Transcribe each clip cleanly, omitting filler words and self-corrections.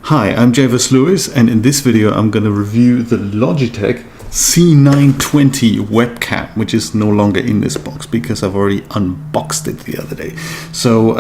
Hi, I'm Javis Lewis, and in this video I'm going to review the Logitech C920 webcam, which is no longer in this box because I've already unboxed it the other day. So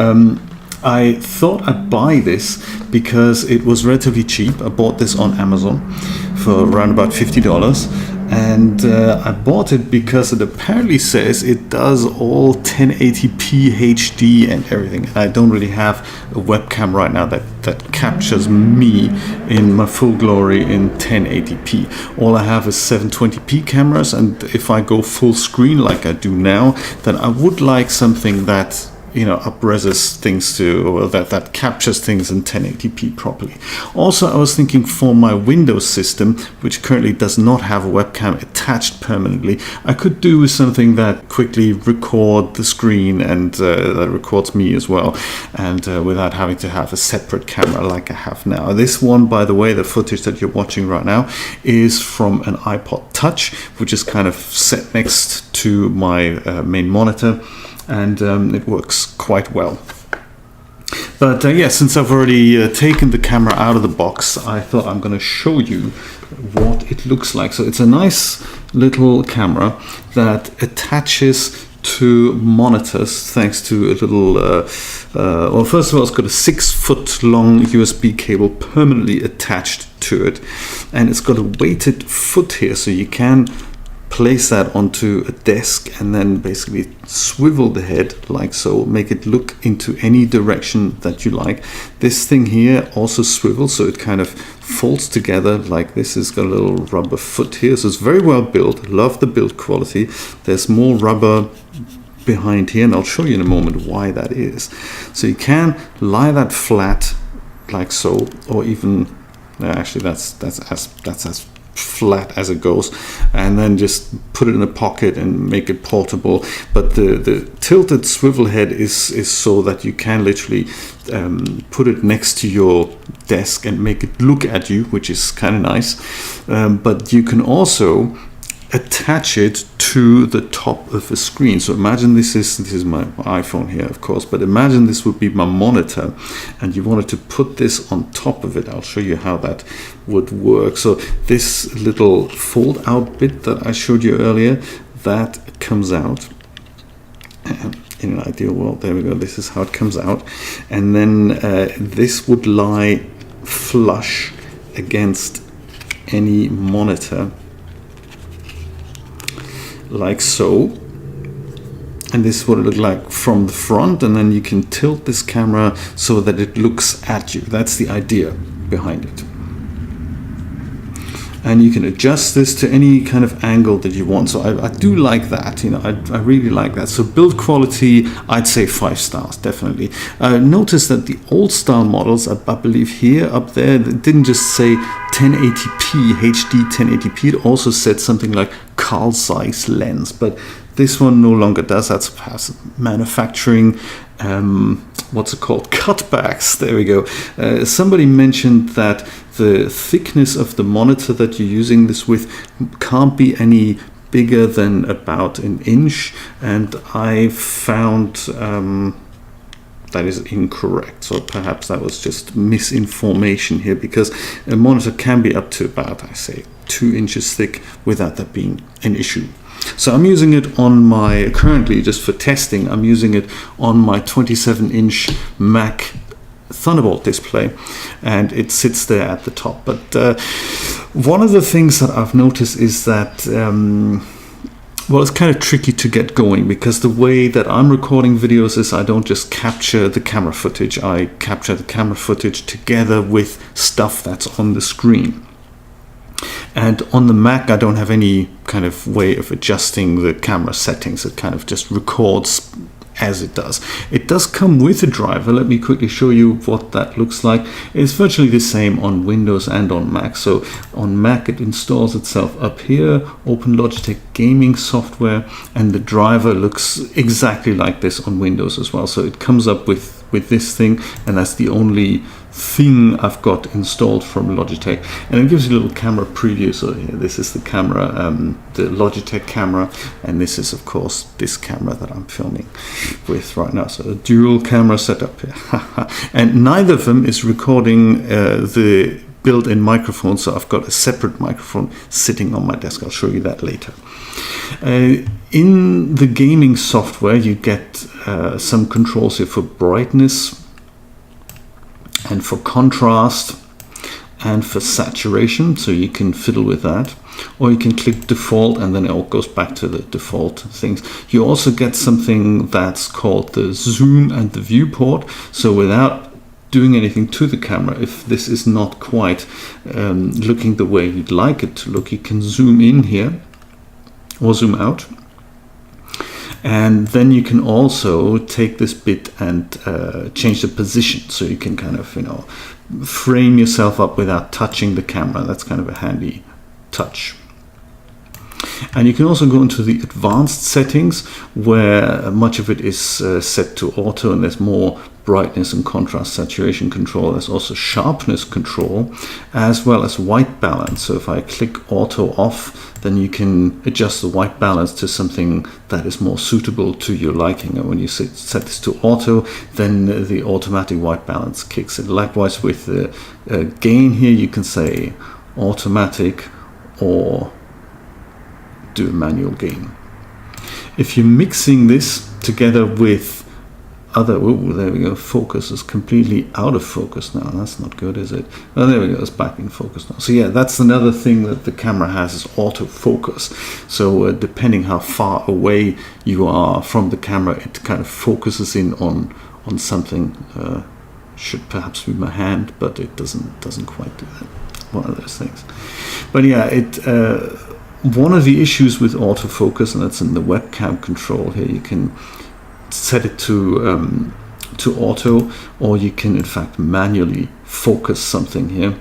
I thought I'd buy this because it was relatively cheap. I bought this on Amazon for around about $50. And I bought it because it apparently says it does all 1080p HD and everything. I don't really have a webcam right now that captures me in my full glory in 1080p. All I have is 720p cameras, and if I go full screen like I do now, then I would like something that, you know, up-reses things to, or that captures things in 1080p properly. Also, I was thinking for my Windows system, which currently does not have a webcam attached permanently, I could do something that quickly record the screen and that records me as well, and without having to have a separate camera like I have now. This one, by the way, the footage that you're watching right now is from an iPod Touch, which is kind of set next to my main monitor. And it works quite well. But yeah, since I've already taken the camera out of the box, I thought I'm going to show you what it looks like. So it's a nice little camera that attaches to monitors thanks to a little, well, first of all, it's got a 6-foot long USB cable permanently attached to it. And it's got a weighted foot here, so you can place that onto a desk and then basically swivel the head like so, make it look into any direction that you like. This thing here also swivels, so it kind of folds together like this. It's got a little rubber foot here, so it's very well built. Love the build quality. There's more rubber behind here, and I'll show you in a moment why that is. So you can lie that flat like so, or even actually that's as flat as it goes, and then just put it in a pocket and make it portable. But the tilted swivel head is so that you can literally put it next to your desk and make it look at you, which is kind of nice. But you can also attach it to the top of a screen. So imagine this is my iPhone here, of course, but imagine this would be my monitor and you wanted to put this on top of it. I'll show you how that would work. So this little fold out bit that I showed you earlier, that comes out. In an ideal world, there we go, this is how it comes out. And then this would lie flush against any monitor like so, and this is what it looked like from the front, and then you can tilt this camera so that it looks at you. That's the idea behind it. And you can adjust this to any kind of angle that you want. So I do like that, you know, I really like that. So build quality, I'd say 5 stars, definitely. Notice that the old style models, I believe here up there, it didn't just say 1080p, HD 1080p, it also said something like Carl Zeiss lens, but this one no longer does. That's perhaps manufacturing, what's it called, cutbacks. There we go. Somebody mentioned that the thickness of the monitor that you're using this with can't be any bigger than about an inch, and I found that is incorrect. So perhaps that was just misinformation here, because a monitor can be up to about, I say, 2 inches thick without that being an issue. So I'm using it on my, currently just for testing, I'm using it on my 27-inch Mac Thunderbolt display, and it sits there at the top. But one of the things that I've noticed is that well, it's kind of tricky to get going, because the way that I'm recording videos is I don't just capture the camera footage, I capture the camera footage together with stuff that's on the screen. And on the Mac, I don't have any kind of way of adjusting the camera settings. It kind of just records as it does. It does come with a driver. Let me quickly show you what that looks like. It's virtually the same on Windows and on Mac. So on Mac, it installs itself up here, open Logitech gaming software, and the driver looks exactly like this on Windows as well. So it comes up with this thing, and that's the only thing I've got installed from Logitech, and it gives you a little camera preview. So here, this is the camera, the Logitech camera, and this is of course this camera that I'm filming with right now. So a dual camera setup here. And neither of them is recording the built-in microphone, so I've got a separate microphone sitting on my desk. I'll show you that later. In the gaming software you get some controls here for brightness and for contrast and for saturation, so you can fiddle with that, or you can click default and then it all goes back to the default things. You also get something that's called the zoom and the viewport, so without doing anything to the camera, if this is not quite looking the way you'd like it to look, you can zoom in here or zoom out. And then you can also take this bit and change the position, so you can kind of, you know, frame yourself up without touching the camera. That's kind of a handy touch. And you can also go into the advanced settings, where much of it is set to auto, and there's more brightness and contrast saturation control. There's also sharpness control, as well as white balance. So if I click auto off, then you can adjust the white balance to something that is more suitable to your liking. And when you set this to auto, then the automatic white balance kicks in. Likewise with the gain here, you can say automatic or do a manual gain. If you're mixing this together with other, oh, there we go, focus is completely out of focus now. That's not good, is it? Oh, there we go, it's back in focus now. So yeah, that's another thing that the camera has, is autofocus. So depending how far away you are from the camera, it kind of focuses in on something. Should perhaps be my hand, but it doesn't quite do that. One of those things. But yeah, one of the issues with autofocus, and that's in the webcam control here, you can set it to auto, or you can in fact manually focus something here.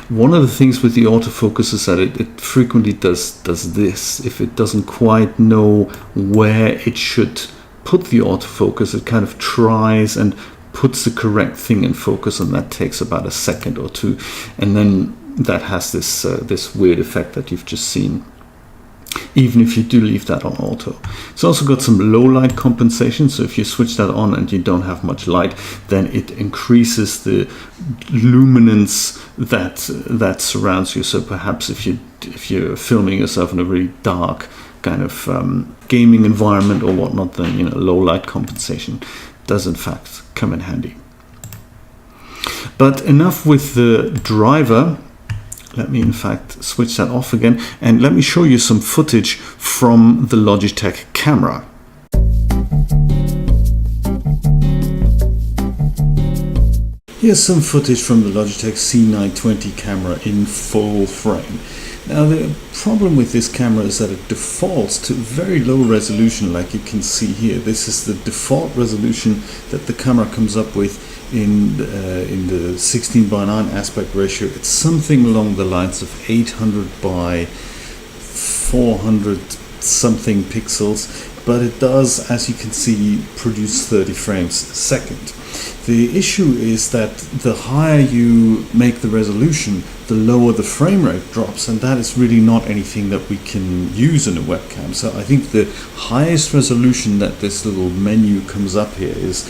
One of the things with the autofocus is that it frequently does this. If it doesn't quite know where it should put the autofocus, it kind of tries and puts the correct thing in focus, and that takes about a second or two, and then that has this weird effect that you've just seen, even if you do leave that on auto. It's also got some low light compensation, so if you switch that on and you don't have much light, then it increases the luminance that surrounds you. So perhaps if you're filming yourself in a really dark kind of gaming environment or whatnot, then, you know, low light compensation does in fact come in handy. But enough with the driver. Let me in fact switch that off again, and let me show you some footage from the Logitech camera. Here's some footage from the Logitech C920 camera in full frame. Now the problem with this camera is that it defaults to very low resolution, like you can see here. This is the default resolution that the camera comes up with in the 16:9 aspect ratio. It's something along the lines of 800 by 400 something pixels, but it does, as you can see, produce 30 frames a second. The issue is that the higher you make the resolution, the lower the frame rate drops, and that is really not anything that we can use in a webcam. So I think the highest resolution that this little menu comes up here is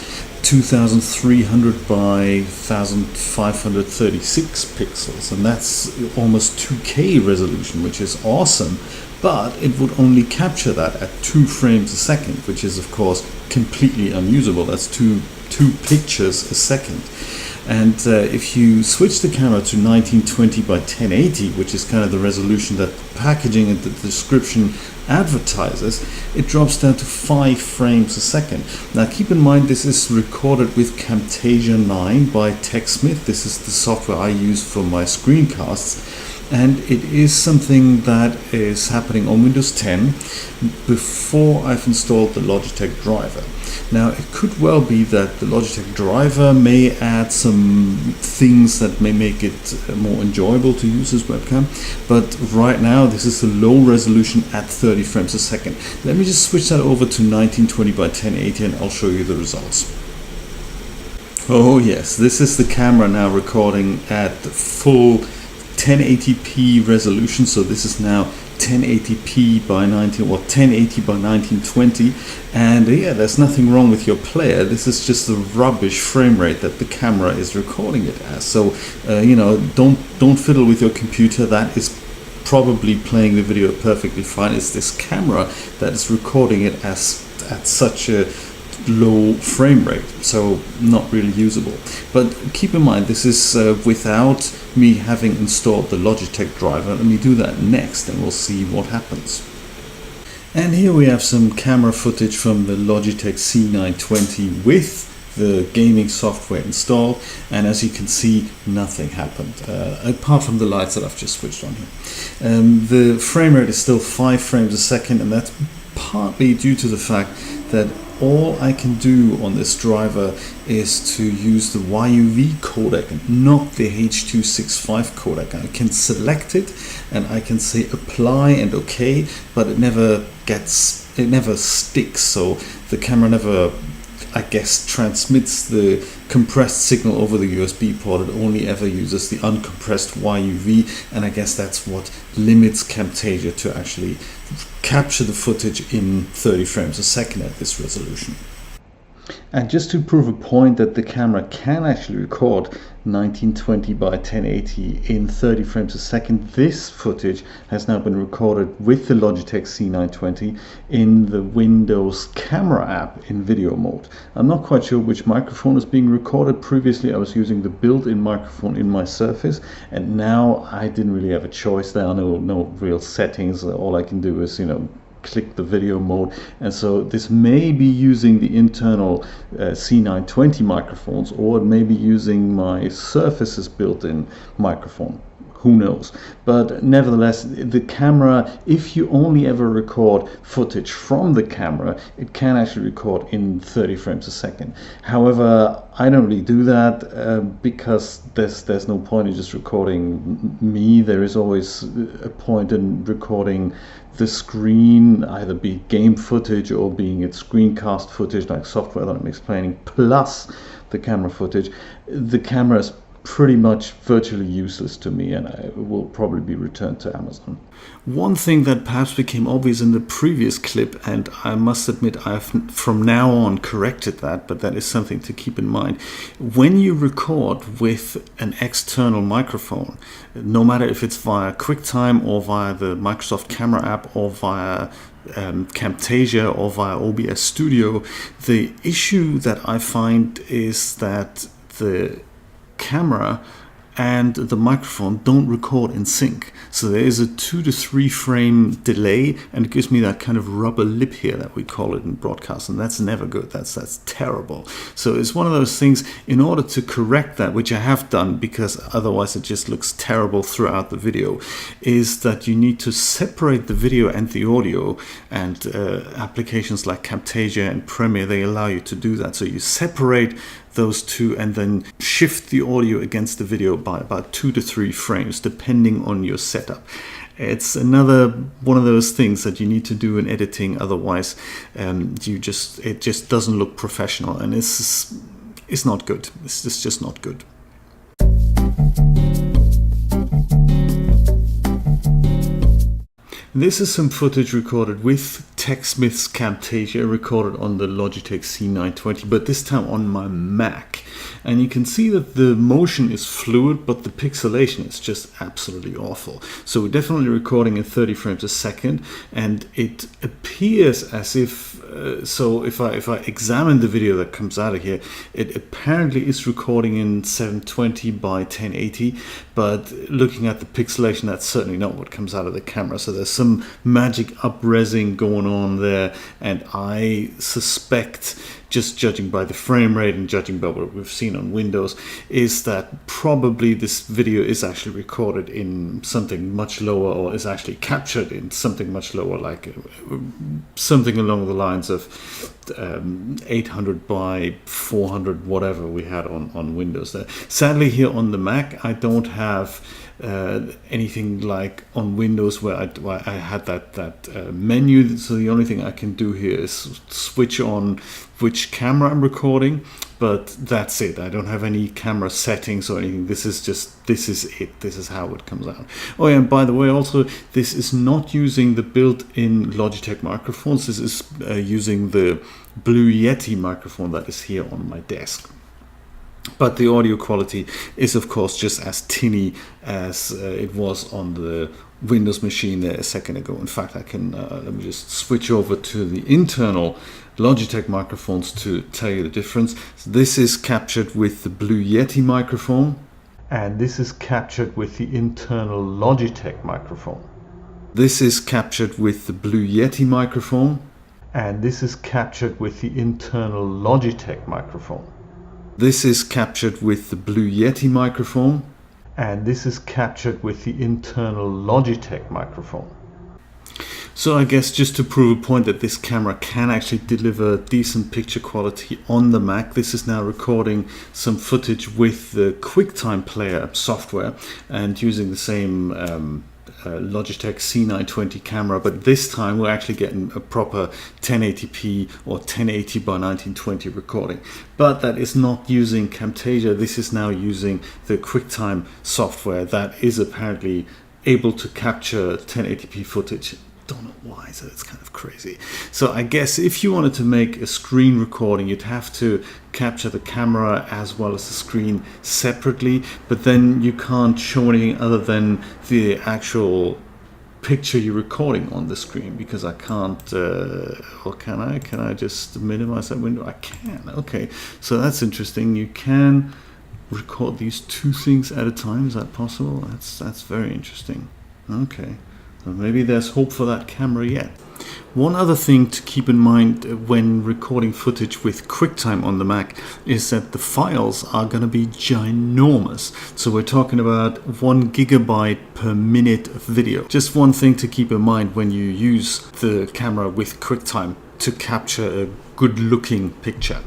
2300 by 1536 pixels, and that's almost 2K resolution, which is awesome, but it would only capture that at 2 frames a second, which is of course completely unusable. That's two pictures a second. And if you switch the camera to 1920 by 1080, which is kind of the resolution that packaging and the description advertises, it drops down to 5 frames a second. Now keep in mind, this is recorded with Camtasia 9 by TechSmith. This is the software I use for my screencasts, and it is something that is happening on Windows 10 before I've installed the Logitech driver. Now it could well be that the Logitech driver may add some things that may make it more enjoyable to use as webcam, but right now this is a low resolution at 30 frames a second. Let me just switch that over to 1920 by 1080 and I'll show you the results. Oh yes, this is the camera now recording at full 1080p resolution. So this is now 1080p by 1080 by 1920, and yeah, there's nothing wrong with your player. This is just the rubbish frame rate that the camera is recording it as. So you know, don't fiddle with your computer. That is probably playing the video perfectly fine. It's this camera that is recording it as at such a low frame rate, so not really usable. But keep in mind, this is without me having installed the Logitech driver. Let me do that next and we'll see what happens. And here we have some camera footage from the Logitech C920 with the gaming software installed, and as you can see, nothing happened apart from the lights that I've just switched on here. The frame rate is still 5 frames a second, and that's partly due to the fact that all I can do on this driver is to use the YUV codec, not the H.265 codec. I can select it and I can say apply and OK, but it never sticks. So the camera never, I guess, transmits the compressed signal over the USB port. It only ever uses the uncompressed YUV, and I guess that's what limits Camtasia to actually capture the footage in 30 frames a second at this resolution. And just to prove a point that the camera can actually record 1920 by 1080 in 30 frames a second, this footage has now been recorded with the Logitech C920 in the Windows camera app in video mode. I'm not quite sure which microphone is being recorded. Previously I was using the built-in microphone in my Surface, and now I didn't really have a choice. There are no real settings. All I can do is, you know, click the video mode, and so this may be using the internal C920 microphones, or it may be using my Surface's built-in microphone. Who knows? But nevertheless, the camera, if you only ever record footage from the camera, it can actually record in 30 frames a second. However, I don't really do that because there's no point in just recording me. There is always a point in recording the screen, either be game footage or being it screencast footage like software that I'm explaining, plus the camera footage. The camera is pretty much virtually useless to me, and I will probably be returned to Amazon. One thing that perhaps became obvious in the previous clip, and I must admit I've from now on corrected that, but that is something to keep in mind. When you record with an external microphone, no matter if it's via QuickTime or via the Microsoft Camera app or via Camtasia or via OBS Studio, the issue that I find is that the camera and the microphone don't record in sync. So there is a 2 to 3 frame delay, and it gives me that kind of rubber lip here that we call it in broadcast, and that's never good. That's terrible. So it's one of those things, in order to correct that, which I have done because otherwise it just looks terrible throughout the video, is that you need to separate the video and the audio, and applications like Camtasia and Premiere, they allow you to do that. So you separate those two and then shift the audio against the video by about 2 to 3 frames depending on your setup. It's another one of those things that you need to do in editing, otherwise it just doesn't look professional, and it's not good. It's just not good. This is some footage recorded with TechSmith's Camtasia, recorded on the Logitech C920, but this time on my Mac. And you can see that the motion is fluid, but the pixelation is just absolutely awful. So we're definitely recording in 30 frames a second, and it appears as if, so if I examine the video that comes out of here, it apparently is recording in 720 by 1080, but looking at the pixelation, that's certainly not what comes out of the camera. So there's some magic up-resing going on there, and I suspect, just judging by the frame rate and judging by what we've seen on Windows, is that probably this video is actually recorded in something much lower, or is actually captured in something much lower, like something along the lines of 800 by 400, whatever we had on Windows there. Sadly, here on the Mac, I don't have anything like on Windows where I had that menu. So the only thing I can do here is switch on which camera I'm recording, but that's it. I don't have any camera settings or anything. This is it. This is how it comes out. Oh yeah, and by the way, also, this is not using the built-in Logitech microphones. This is using the Blue Yeti microphone that is here on my desk. But the audio quality is, of course, just as tinny as it was on the Windows machine there a second ago. In fact, I can, let me just switch over to the internal Logitech microphones to tell you the difference. So this is captured with the Blue Yeti microphone, and this is captured with the internal Logitech microphone. This is captured with the Blue Yeti microphone, and this is captured with the internal Logitech microphone. This is captured with the Blue Yeti microphone, and this is captured with the internal Logitech microphone. So I guess just to prove a point that this camera can actually deliver decent picture quality on the Mac, this is now recording some footage with the QuickTime Player software and using the same Logitech C920 camera, but this time we're actually getting a proper 1080p or 1080 by 1920 recording. But that is not using Camtasia. This is now using the QuickTime software that is apparently able to capture 1080p footage. Don't know why, so it's kind of crazy. So I guess if you wanted to make a screen recording, you'd have to capture the camera as well as the screen separately, but then you can't show anything other than the actual picture you're recording on the screen, because I can't, or can I? Can I just minimize that window? I can. Okay, so that's interesting. You can record these two things at a time. Is that possible? That's very interesting. Okay. Maybe there's hope for that camera yet. One other thing to keep in mind when recording footage with QuickTime on the Mac is that the files are going to be ginormous. So we're talking about 1 gigabyte per minute of video. Just one thing to keep in mind when you use the camera with QuickTime to capture a good looking picture.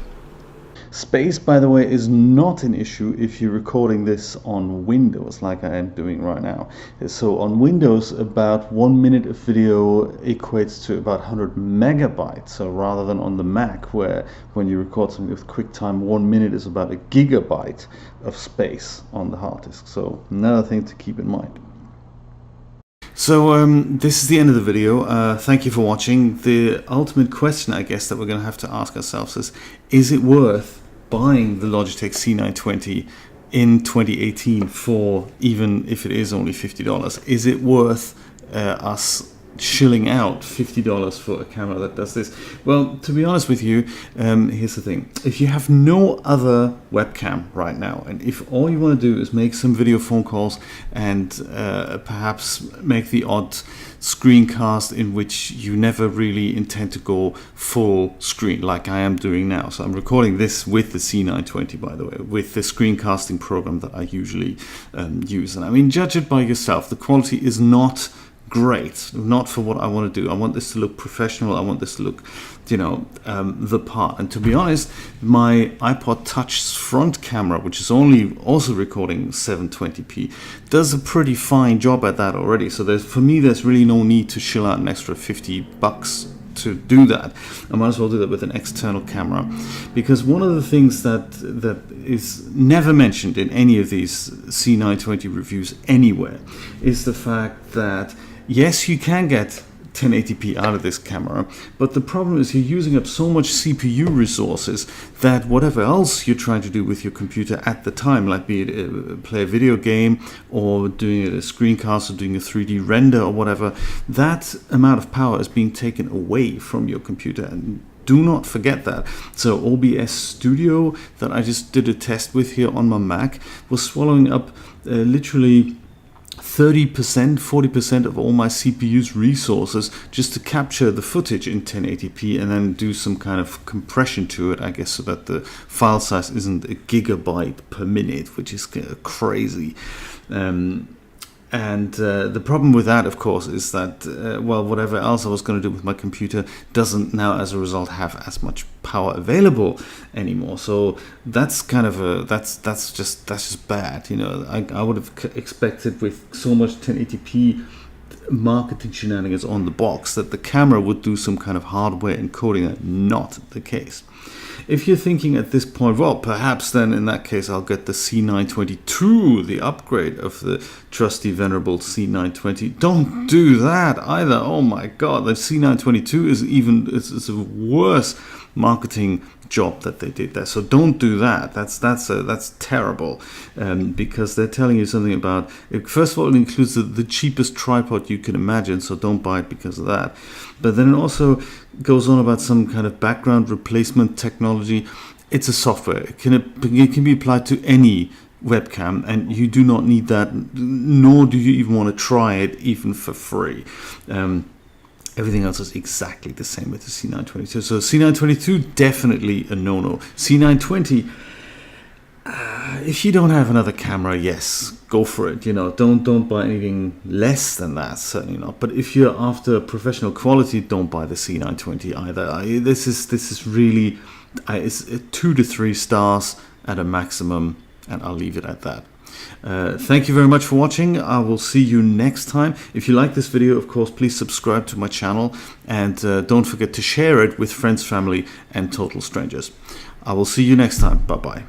Space, by the way, is not an issue if you're recording this on Windows like I am doing right now. So on Windows, about 1 minute of video equates to about 100 megabytes. So rather than on the Mac, where when you record something with QuickTime, 1 minute is about a gigabyte of space on the hard disk. So another thing to keep in mind. So this is the end of the video. Thank you for watching. The ultimate question, I guess, that we're going to have to ask ourselves is it worth buying the Logitech C920 in 2018 for, even if it is only $50? Is it worth us shilling out $50 for a camera that does this? Well, to be honest with you, here's the thing. If you have no other webcam right now, and if all you want to do is make some video phone calls and perhaps make the odd screencast in which you never really intend to go full screen like I am doing now. So I'm recording this with the C920, by the way, with the screencasting program that I usually use. And I mean, judge it by yourself. The quality is not great, not for what I want to do. I want this to look professional. I want this to look, you know, the part. And to be honest, my iPod Touch's front camera, which is also recording 720p, does a pretty fine job at that already. So for me, there's really no need to shill out an extra $50 to do that. I might as well do that with an external camera, because one of the things that is never mentioned in any of these C920 reviews anywhere is the fact that yes, you can get 1080p out of this camera, but the problem is you're using up so much CPU resources that whatever else you're trying to do with your computer at the time, like be it play a video game or doing a screencast or doing a 3D render or whatever, that amount of power is being taken away from your computer. And do not forget that. So OBS Studio that I just did a test with here on my Mac was swallowing up literally 30%, 40% of all my CPU's resources just to capture the footage in 1080p and then do some kind of compression to it, I guess, so that the file size isn't a gigabyte per minute, which is crazy. And the problem with that, of course, is that, well, whatever else I was going to do with my computer doesn't now, as a result, have as much power available anymore. So that's kind of that's just bad. You know, I would have expected with so much 1080p marketing shenanigans on the box that the camera would do some kind of hardware encoding. Not the case. If you're thinking at this point, well, perhaps then in that case I'll get the C922, the upgrade of the trusty venerable C920. Don't do that either. Oh my God, the C922 is it's a worse marketing job that they did there. So don't do that. That's terrible, because they're telling you something about it. First of all, it includes the cheapest tripod you can imagine, so don't buy it because of that. But then it also goes on about some kind of background replacement technology. It's a software. It can be applied to any webcam, and you do not need that, nor do you even want to try it, even for free. Everything else is exactly the same with the C922. So C922, definitely a no-no. C920, if you don't have another camera, yes, go for it. You know, don't buy anything less than that, certainly not. But if you're after professional quality, don't buy the C920 either. This is really, it's 2 to 3 stars at a maximum, and I'll leave it at that. Thank you very much for watching. I will see you next time. If you like this video, of course, please subscribe to my channel, and don't forget to share it with friends, family, and total strangers. I will see you next time. Bye-bye.